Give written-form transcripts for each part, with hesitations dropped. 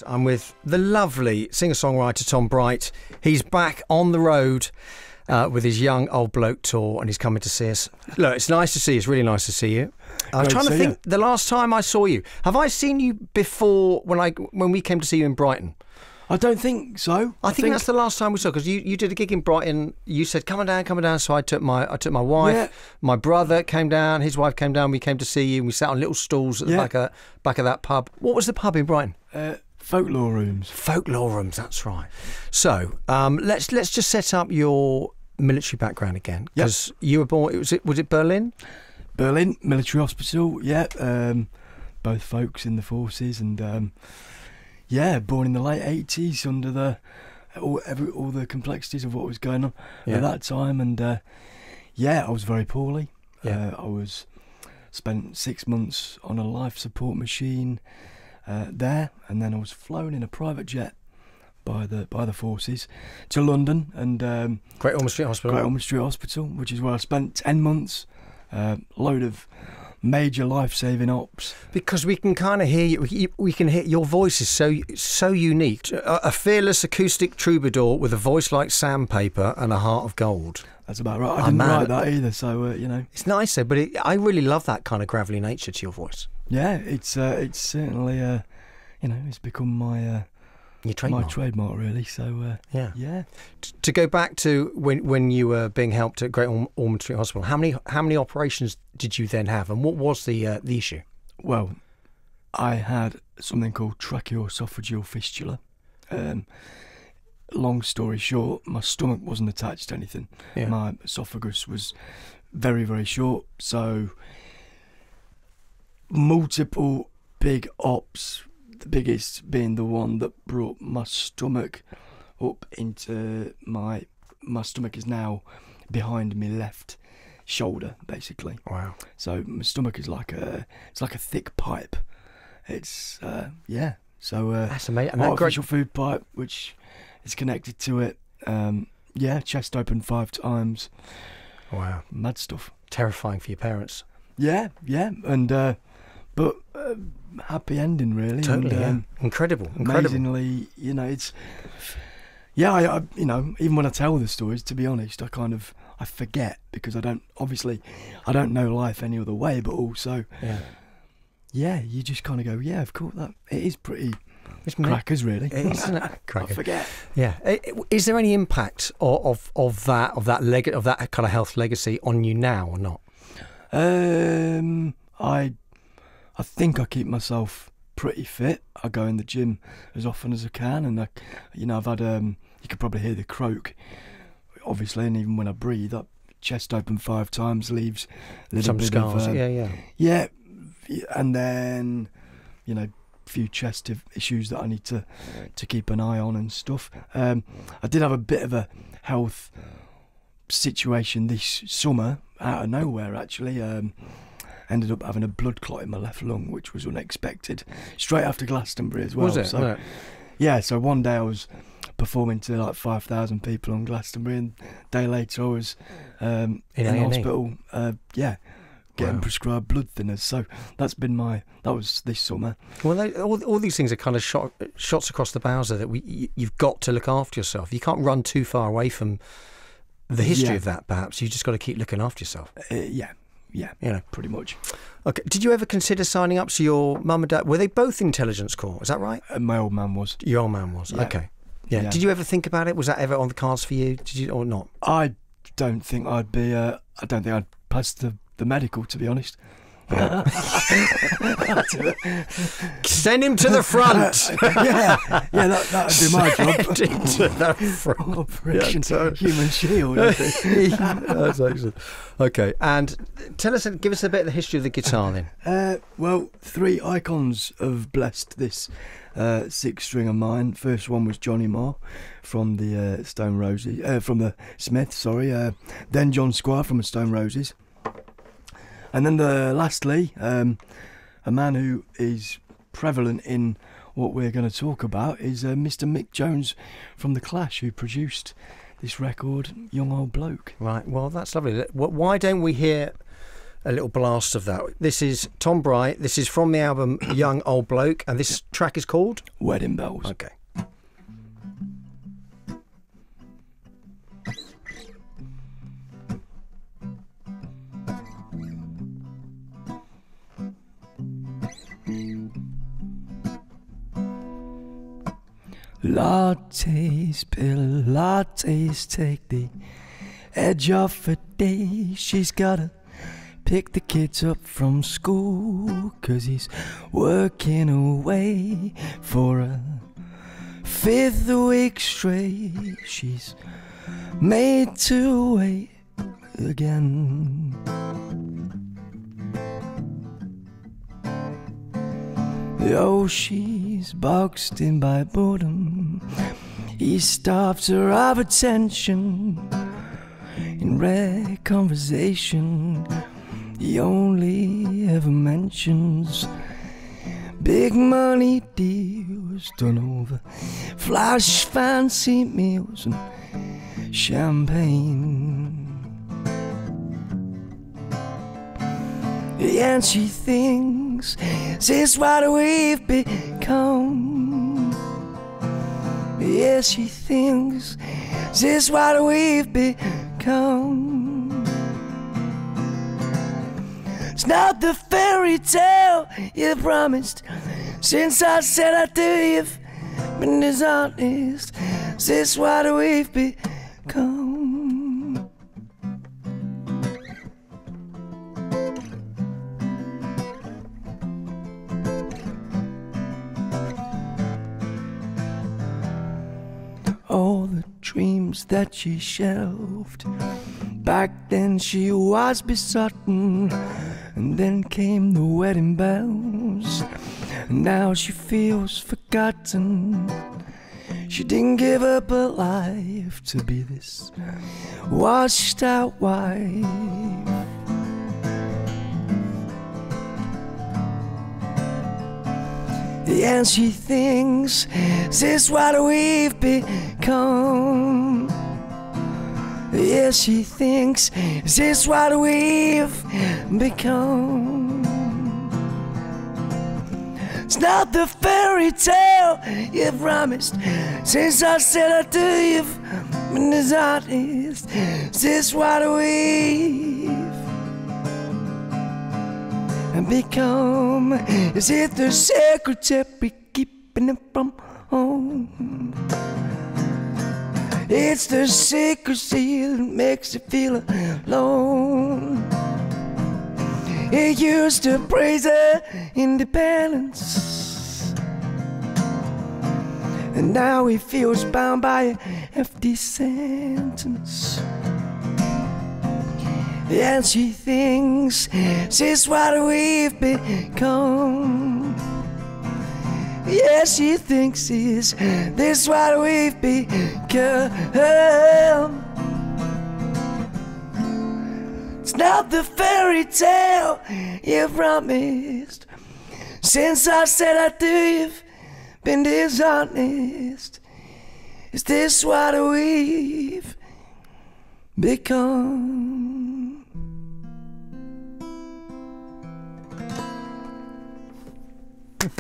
I'm with the lovely singer-songwriter Tom Bright. He's back on the road with his Young Old Bloke tour, and he's coming to see us. Look, it's nice to see you. It's really nice to see you. I was trying to think, the last time I saw you, have I seen you before when we came to see you in Brighton? I don't think so. I think that's the last time we saw, because you did a gig in Brighton. You said, come on down. So I took my wife, my brother came down, his wife came down. We came to see you, and we sat on little stools at the back of that pub. What was the pub in Brighton? Folklore Rooms. Folklore Rooms, that's right. So let's just set up your military background again, because you were born. Was it Berlin? Berlin Military Hospital. Yeah, both folks in the forces, and born in the late 80s under all the complexities of what was going on at that time, and I was very poorly. I spent 6 months on a life support machine there, and then I was flown in a private jet by the forces to London, and Great Ormond Street Hospital, which is where I spent 10 months. Load of major life-saving ops. Because we can kind of hear you. We can hear your voice is so unique. A fearless acoustic troubadour with a voice like sandpaper and a heart of gold. That's about right. I didn't write that either, so It's nice though, but I really love that kind of gravelly nature to your voice. Yeah, it's certainly it's become my trademark really. So To go back to when you were being helped at Great Ormond Street Hospital, how many operations did you then have, and what was the issue? Well, I had something called tracheoesophageal fistula. Long story short, my stomach wasn't attached to anything. Yeah. My esophagus was very, very short, so multiple big ops, the biggest being the one that brought my stomach up into my stomach is now behind my left shoulder, basically. Wow. So my stomach is like a thick pipe. It's so that's amazing. And artificial food pipe which is connected to it. Chest open 5 times. Wow. Mad stuff. Terrifying for your parents. Yeah, and but happy ending really. Totally, and, incredible. Amazingly, it's I even when I tell the stories, to be honest, I forget, because I don't know life any other way, but also you just kind of go, yeah, of course, that it is pretty crackers really. It is, isn't it? I forget. Yeah. Is there any impact of that kind of health legacy on you now or not? I think I keep myself pretty fit. I go in the gym as often as I can, and I've had you could probably hear the croak, obviously, and even when I breathe, that chest open 5 times leaves a little some bit scars. Yeah, and then a few chest issues that I need to keep an eye on and stuff. I did have a bit of a health situation this summer out of nowhere, actually. Ended up having a blood clot in my left lung, which was unexpected, straight after Glastonbury as well. Was it? So, no. Yeah, so one day I was performing to like 5,000 people on Glastonbury, and a day later I was in hospital, getting prescribed blood thinners. So that was this summer. Well, all these things are kind of shots across the bows that you've got to look after yourself. You can't run too far away from the history of that, perhaps. You just got to keep looking after yourself. Yeah, pretty much. Okay. Did you ever consider signing up to your mum and dad? Were they both intelligence corps? Is that right? My old man was. Your old man was. Yeah. Okay. Yeah. Did you ever think about it? Was that ever on the cards for you? Did you or not? I don't think I'd be. I don't think I'd pass the medical, to be honest. Send him to the front. That'd be my job. To the front. Operation Human Shield. That's excellent. Okay, and give us a bit of the history of the guitar then. Well, 3 icons have blessed this 6-string of mine. First one was Johnny Marr from the Stone Roses, from the Smiths. Then John Squire from the Stone Roses. And then lastly, a man who is prevalent in what we're going to talk about is Mr. Mick Jones from The Clash, who produced this record, Young Old Bloke. Right, well, that's lovely. Why don't we hear a little blast of that. This is Tom Bright. This is from the album Young Old Bloke, and this track is called Wedding Bells. Okay. Lattes, pill lattes, take the edge off a day. She's gotta pick the kids up from school, 'cause he's working away for a 5th week straight. She's made to wait again. Oh, she's boxed in by boredom. He starves her of attention. In rare conversation, he only ever mentions big money deals done over flash fancy meals and champagne. And she thinks, is this what we've become? Yes, she thinks, is this what we've become? It's not the fairy tale you promised. Since I said I do, you've been dishonest. Is this what we've become? All the dreams that she shelved, back then she was besotted. And then came the wedding bells, and now she feels forgotten. She didn't give up her life to be this washed out wife. And she thinks, is this what we've become? Yes, she thinks, is this what we've become? It's not the fairy tale you promised. Since I said I do, you've been dishonest. Is this what we've become? Is it the secretary keeping it from home? It's the secrecy that makes you feel alone. He used to praise her independence, and now he feels bound by a hefty sentence. And she thinks, is this what we've become? Yes, she thinks, is this what we've become? It's not the fairy tale you promised. Since I said I do, you've been dishonest. Is this what we've become?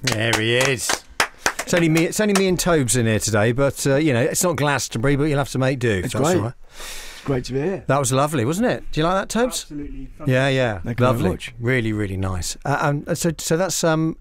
There he is. It's only me and Tobes in here today, but you know, it's not Glastonbury, but you'll have to make do. It's great. Right. It's great to be here. That was lovely, wasn't it? Do you like that, Tobes? Absolutely. Yeah. Thank you lovely. very much. Really, really nice. So that's did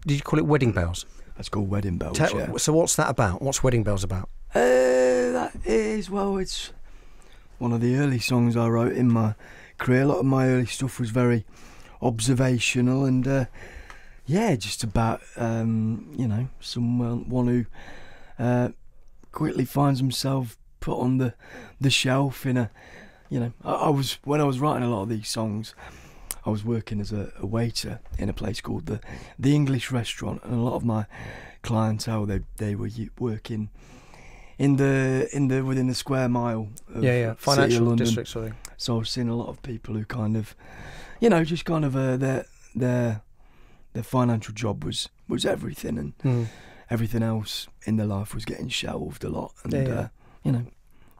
you call it Wedding Bells? That's called Wedding Bells. Yeah. So what's that about? What's Wedding Bells about? That is, well, it's one of the early songs I wrote in my career. A lot of my early stuff was very observational and just about someone who quickly finds himself put on the shelf in a, I was, when I was writing a lot of these songs, I was working as a waiter in a place called the English Restaurant, and a lot of my clientele they were working within the square mile of financial district sort of thing. So I've seen a lot of people who kind of, just kind of their financial job was everything, and everything else in their life was getting shelved a lot, and a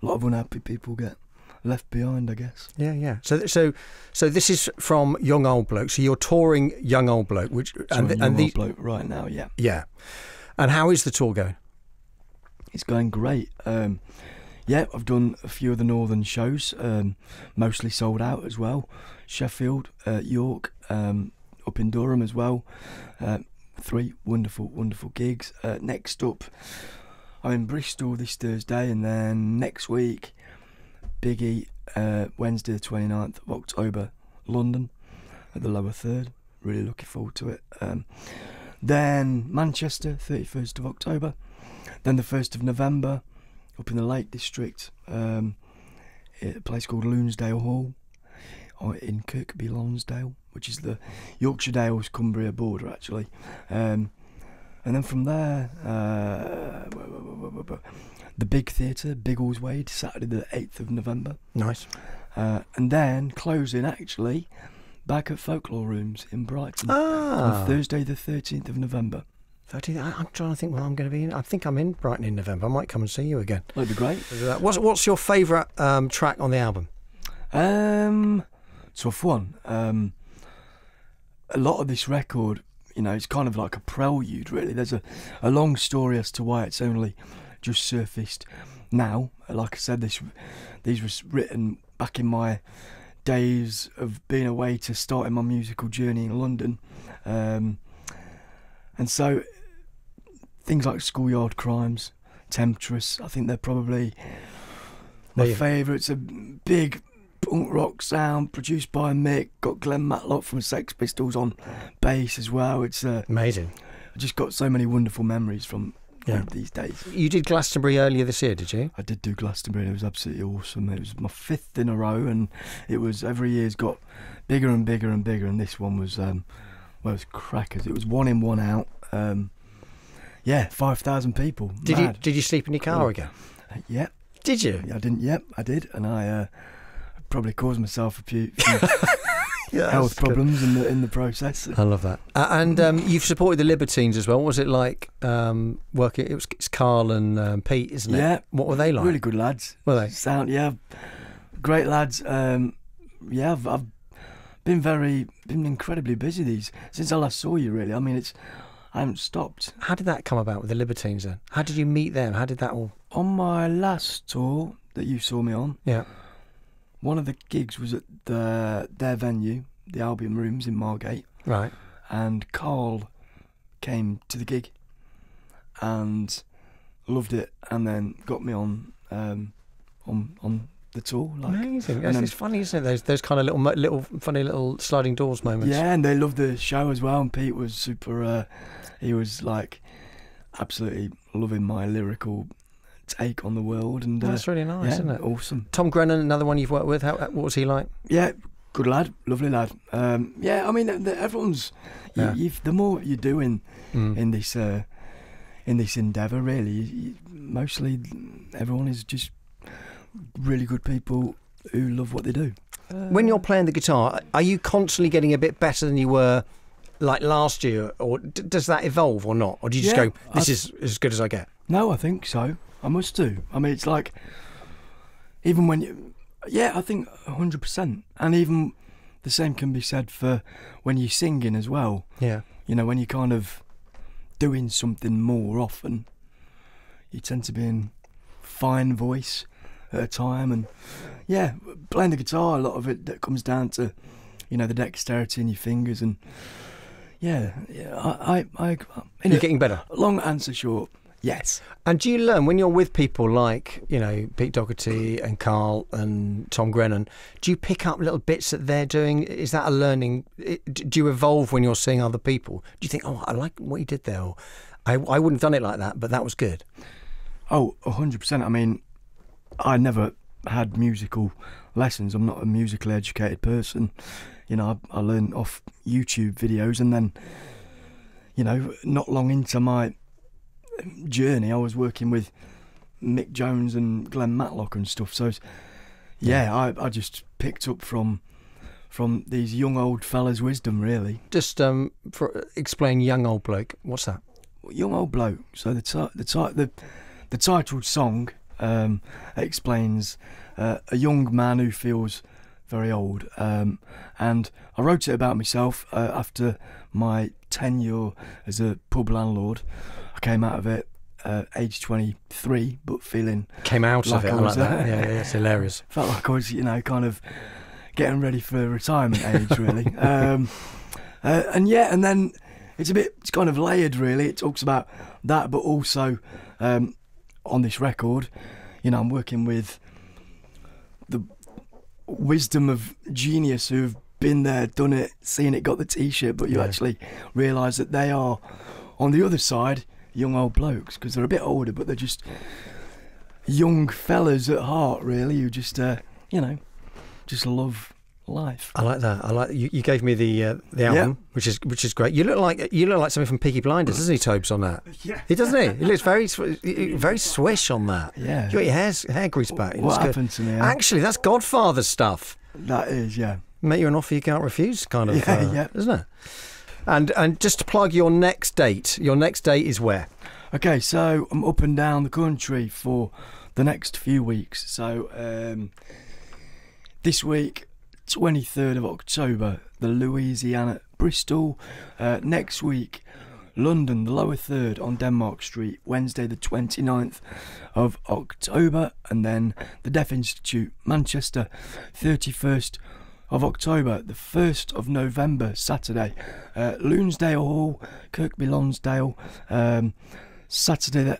lot of unhappy people get left behind, I guess. Yeah. So this is from Young Old Bloke. So you're touring Young Old Bloke, Young Old Bloke right now, yeah. Yeah. And how is the tour going? It's going great. Yeah, I've done a few of the northern shows, mostly sold out as well. Sheffield, York, up in Durham as well. 3 wonderful gigs. Next up, I'm in Bristol this Thursday, and then next week, Biggie, Wednesday the 29th of October, London at the Lower Third. Really looking forward to it. Then Manchester, 31st of October. Then the 1st of November, up in the Lake District, at a place called Lonsdale Hall, or in Kirkby Lonsdale, which is the Yorkshire Dales Cumbria border actually. And then from there, the Big Theatre, Biggleswade, Saturday the 8th of November. Nice. And then closing actually back at Folklore Rooms in Brighton on Thursday the 13th of November. 13th. I'm trying to think when I'm going to be in. I think I'm in Brighton in November. I might come and see you again. That'd be great. What's your favourite track on the album? Tough one. A lot of this record, it's kind of like a prelude, really. There's a long story as to why it's only just surfaced now. Like I said, these was written back in my days of being away to starting my musical journey in London. And so things like Schoolyard Crimes, Temptress, I think they're probably my favourites. A big punk rock sound produced by Mick, got Glenn Matlock from Sex Pistols on bass as well. It's amazing. I just got so many wonderful memories from these days. You did Glastonbury earlier this year, did you? I did do Glastonbury, and it was absolutely awesome. It was my 5th in a row, and it was every year's got bigger and bigger and bigger, and this one was it was crackers. It was 1 in, 1 out. 5,000 people. Did you sleep in your car again? Yeah. Did you? I didn't. Yep, I did, and I probably caused myself a few health problems in the process. I love that. And you've supported the Libertines as well. What was it like working? It's Carl and Pete, isn't it? Yeah. What were they like? Really good lads. Were they? Great lads. I've been incredibly busy since I last saw you. Really, I mean, I haven't stopped. How did that come about with the Libertines then? How did you meet them? How did that all? On my last tour that you saw me on, one of the gigs was at their venue, the Albion Rooms in Margate. Right. And Carl came to the gig and loved it, and then got me on the tour. Amazing. It's funny, isn't it? Those kind of little funny little sliding doors moments. Yeah, and they loved the show as well. And Pete was super. He was like absolutely loving my lyrical take on the world, and that's really nice, isn't it? Awesome. Tom Grennan, another one you've worked with. What was he like? Yeah, good lad, lovely lad. I mean, everyone's. The more you do in this endeavour, really, mostly everyone is just really good people who love what they do. When you're playing the guitar, are you constantly getting a bit better than you were like last year, or does that evolve or not? Or do you just go, this is as good as I get? No, I think so. I must do. I mean, it's like, even when you... Yeah, I think 100%. And even the same can be said for when you're singing as well. Yeah. When you're kind of doing something more often, you tend to be in fine voice at a time. And playing the guitar, a lot of it that comes down to, the dexterity in your fingers. And you're getting better. Long answer short, yes. And do you learn when you're with people like, Pete Doherty and Carl and Tom Grennan, do you pick up little bits that they're doing? Is that a learning? Do you evolve when you're seeing other people? Do you think, I like what you did there, or I wouldn't have done it like that, but that was good? Oh, 100%. I mean, I never had musical lessons. I'm not a musically educated person. I learned off YouTube videos, and then, not long into my journey, I was working with Mick Jones and Glenn Matlock and stuff. So, I just picked up from these young old fellas' wisdom, really. Just explain Young Old Bloke. What's that? Young Old Bloke. So the titled song explains a young man who feels very old, and I wrote it about myself after my tenure as a pub landlord. I came out of it age 23, but feeling came out like of it. I like that. Yeah, it's hilarious. Felt like I was, kind of getting ready for retirement age, really. And then it's kind of layered, really. It talks about that, but also on this record, I'm working with the wisdom of genius who've been there, done it, seen it, got the T-shirt, but you actually realise that they are, on the other side, young old blokes, because they're a bit older, but they're just young fellas at heart, really, who just, just love life. I like that. I like you gave me the album, which is great. You look like something from Peaky Blinders, doesn't he, Tobes, on that? Yeah. He doesn't he? He looks very swish on that. Yeah. You got your hair greased back. What happened to me? Actually, that's Godfather stuff. That is, yeah. Make you an offer you can't refuse, kind of. Yeah. Isn't it? And just to plug your next date. Your next date is where? Okay, so I'm up and down the country for the next few weeks. So this week, 23rd of October, the Louisiana, Bristol. Next week, London, the Lower Third on Denmark Street, Wednesday the 29th of October. And then the Deaf Institute, Manchester, 31st of October. The 1st of November, Saturday, Loonsdale Hall, Kirkby Lonsdale. Saturday the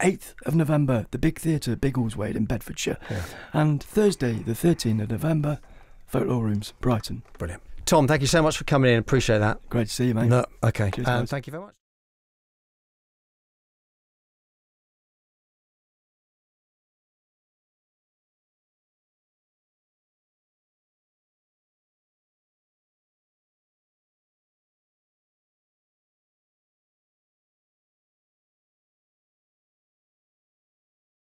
8th of November, the Big Theatre, Biggleswade in Bedfordshire. Yeah. And Thursday the 13th of November, Folklore Rooms, Brighton. Brilliant. Tom, thank you so much for coming in. Appreciate that. Great to see you, mate. No, okay. Cheers, Thank you very much.